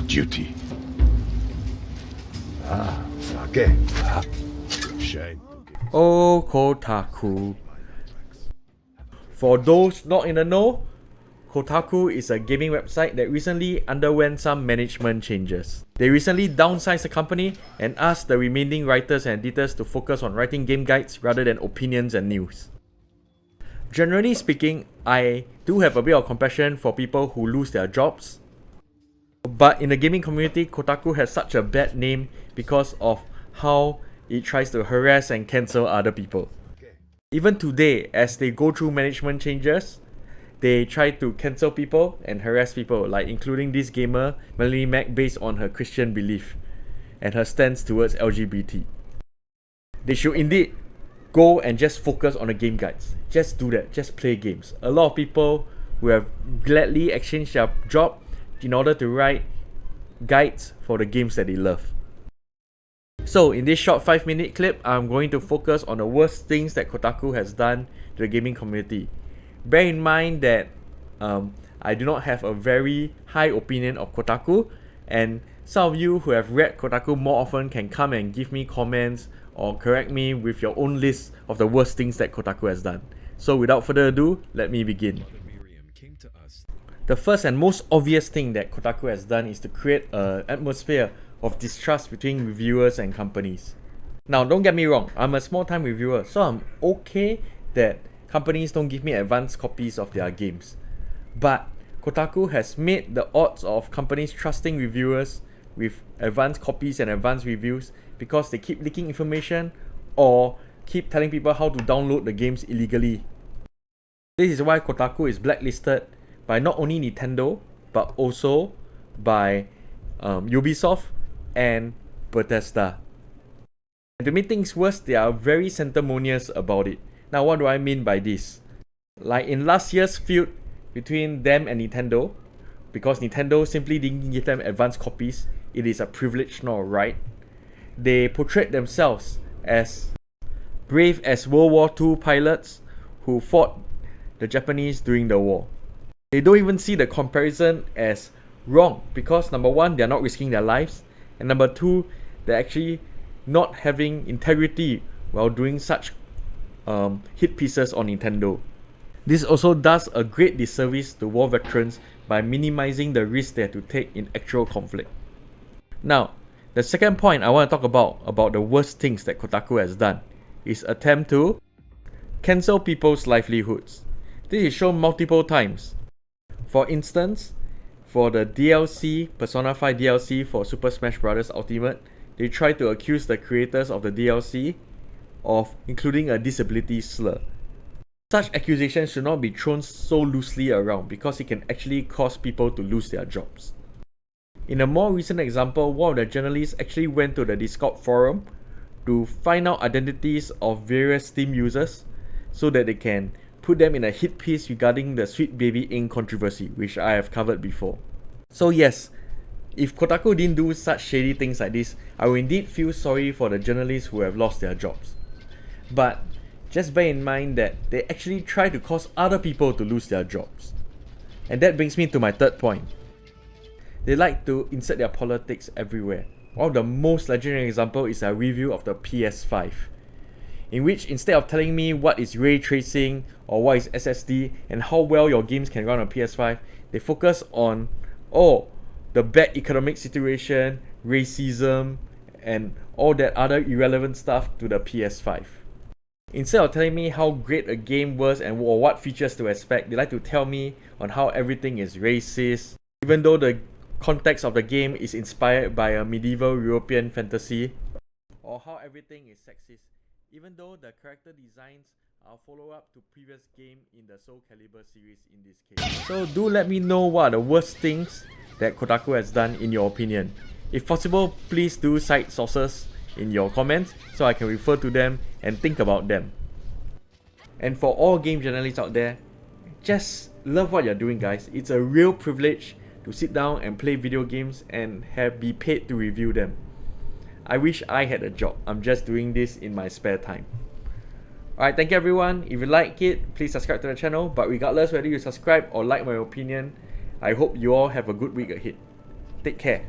duty. Okay. Shame. Oh, Kotaku. For those not in the know, Kotaku is a gaming website that recently underwent some management changes. They recently downsized the company and asked the remaining writers and editors to focus on writing game guides rather than opinions and news. Generally speaking, I do have a bit of compassion for people who lose their jobs. But in the gaming community, Kotaku has such a bad name because of how it tries to harass and cancel other people. Even today, as they go through management changes, they try to cancel people and harass people, like including this gamer, Melanie Mac, based on her Christian belief and her stance towards LGBT. They should indeed go and just focus on the game guides. Just do that, just play games. A lot of people will have gladly exchanged their job in order to write guides for the games that they love. So in this short 5-minute clip, I'm going to focus on the worst things that Kotaku has done to the gaming community. Bear in mind that I do not have a very high opinion of Kotaku, and some of you who have read Kotaku more often can come and give me comments or correct me with your own list of the worst things that Kotaku has done. So without further ado, let me begin. The first and most obvious thing that Kotaku has done is to create an atmosphere of distrust between reviewers and companies. Now, don't get me wrong, I'm a small-time reviewer, so I'm okay that companies don't give me advanced copies of their games. But Kotaku has made the odds of companies trusting reviewers with advanced copies and advanced reviews because they keep leaking information or keep telling people how to download the games illegally. This is why Kotaku is blacklisted by not only Nintendo but also by Ubisoft and Bethesda. And to make things worse, they are very sanctimonious about it. Now, what do I mean by this? Like in last year's feud between them and Nintendo, because Nintendo simply didn't give them advanced copies, it is a privilege, not a right. They portrayed themselves as brave as World War II pilots who fought the Japanese during the war. They don't even see the comparison as wrong because number one, they're not risking their lives, and number two, they're actually not having integrity while doing such hit pieces on Nintendo. This also does a great disservice to war veterans by minimizing the risk they have to take in actual conflict. Now, the second point I want to talk about the worst things that Kotaku has done is attempt to cancel people's livelihoods. This is shown multiple times. For instance, for the DLC, Persona 5 DLC for Super Smash Bros. Ultimate, they try to accuse the creators of the DLC of including a disability slur. Such accusations should not be thrown so loosely around because it can actually cause people to lose their jobs. In a more recent example, one of the journalists actually went to the Discord forum to find out identities of various Steam users so that they can put them in a hit piece regarding the Sweet Baby Inc. controversy, which I have covered before. So yes, if Kotaku didn't do such shady things like this, I will indeed feel sorry for the journalists who have lost their jobs. But just bear in mind that they actually try to cause other people to lose their jobs. And that brings me to my third point. They like to insert their politics everywhere. One of the most legendary examples is a review of the PS5, in which instead of telling me what is ray tracing or what is SSD and how well your games can run on PS5, they focus on the bad economic situation, racism, and all that other irrelevant stuff to the PS5. Instead of telling me how great a game was and or what features to expect, they like to tell me on how everything is racist, even though the context of the game is inspired by a medieval European fantasy, or how everything is sexist, even though the character designs are follow-up to previous game in the Soul Calibur series in this case. So do let me know what are the worst things that Kotaku has done in your opinion. If possible, please do cite sources in your comments so I can refer to them and think about them. And for all game journalists out there, just love what you're doing, guys. It's a real privilege to sit down and play video games and be paid to review them. I wish I had a job. I'm just doing this in my spare time. Alright, thank you everyone. If you like it, please subscribe to the channel. But regardless whether you subscribe or like my opinion, I hope you all have a good week ahead. Take care.